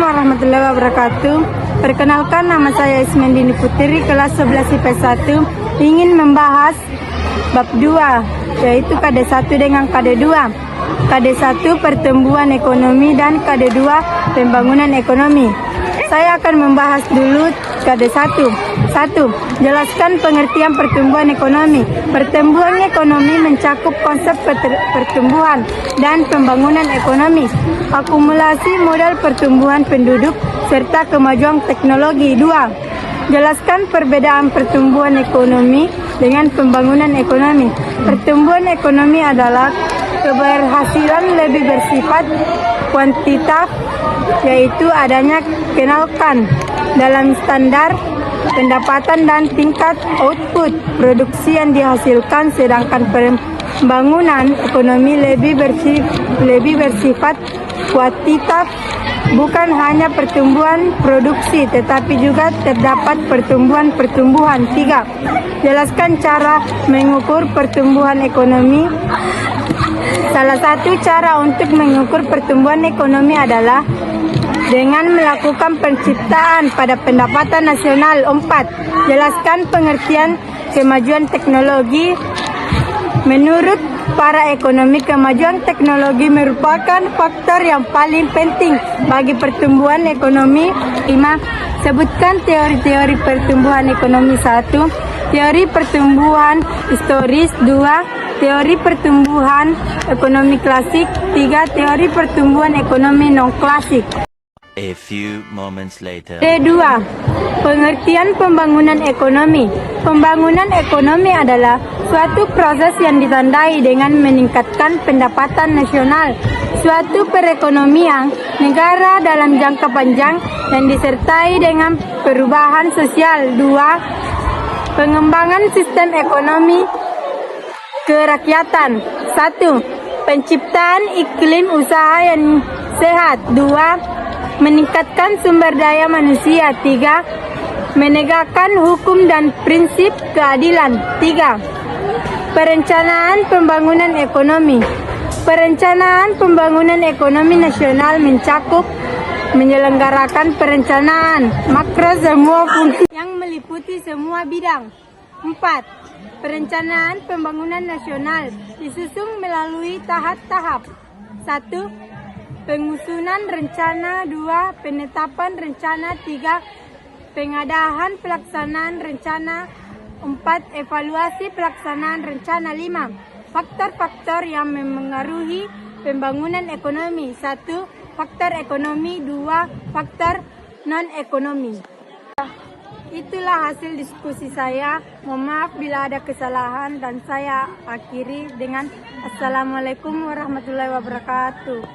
warahmatullahi wabarakatuh. Perkenalkan, nama saya Ismendini Putri, kelas 11 IPS 1. Ingin membahas bab 2, yaitu KD1 dengan KD2. KD1 pertumbuhan ekonomi dan KD2 pembangunan ekonomi. Saya akan membahas dulu KD1. 1. Jelaskan pengertian pertumbuhan ekonomi. Pertumbuhan ekonomi mencakup konsep pertumbuhan dan pembangunan ekonomi, akumulasi modal pertumbuhan penduduk, serta kemajuan teknologi. 2. Jelaskan perbedaan pertumbuhan ekonomi dengan pembangunan ekonomi. Pertumbuhan ekonomi adalah keberhasilan lebih bersifat kuantitatif, yaitu adanya kenaikan dalam standar pendapatan dan tingkat output produksi yang dihasilkan, sedangkan pembangunan ekonomi lebih bersifat kuantitatif, bukan hanya pertumbuhan produksi tetapi juga terdapat pertumbuhan. 3. Jelaskan cara mengukur pertumbuhan ekonomi. Salah satu cara untuk mengukur pertumbuhan ekonomi adalah dengan melakukan penciptaan pada pendapatan nasional. 4. Jelaskan pengertian kemajuan teknologi. Menurut para ekonomi, kemajuan teknologi merupakan faktor yang paling penting bagi pertumbuhan ekonomi. 5. Sebutkan teori-teori pertumbuhan ekonomi. 1. Teori pertumbuhan historis. 2. Teori pertumbuhan ekonomi klasik. 3. Teori pertumbuhan ekonomi non-klasik. A few moments later. D2. Pengertian pembangunan ekonomi. Pembangunan ekonomi adalah suatu proses yang ditandai dengan meningkatkan pendapatan nasional suatu perekonomian negara dalam jangka panjang dan disertai dengan perubahan sosial. 2. Pengembangan sistem ekonomi kerakyatan. 1. Penciptaan iklim usaha yang sehat. 2. Meningkatkan sumber daya manusia. 3. Menegakkan hukum dan prinsip keadilan. 3. Perencanaan pembangunan ekonomi. Perencanaan pembangunan ekonomi nasional mencakup menyelenggarakan perencanaan makro semua fungsi yang meliputi semua bidang. 4. Perencanaan pembangunan nasional disusun melalui tahap-tahap. 1. Pengusunan rencana. 2. Penetapan rencana. 3. Pengadahan pelaksanaan rencana. 4. Evaluasi pelaksanaan rencana. 5. Faktor-faktor yang memengaruhi pembangunan ekonomi. 1. Faktor ekonomi. 2. Faktor non-ekonomi. Itulah hasil diskusi saya. Mohon maaf bila ada kesalahan, dan saya akhiri dengan Assalamualaikum warahmatullahi wabarakatuh.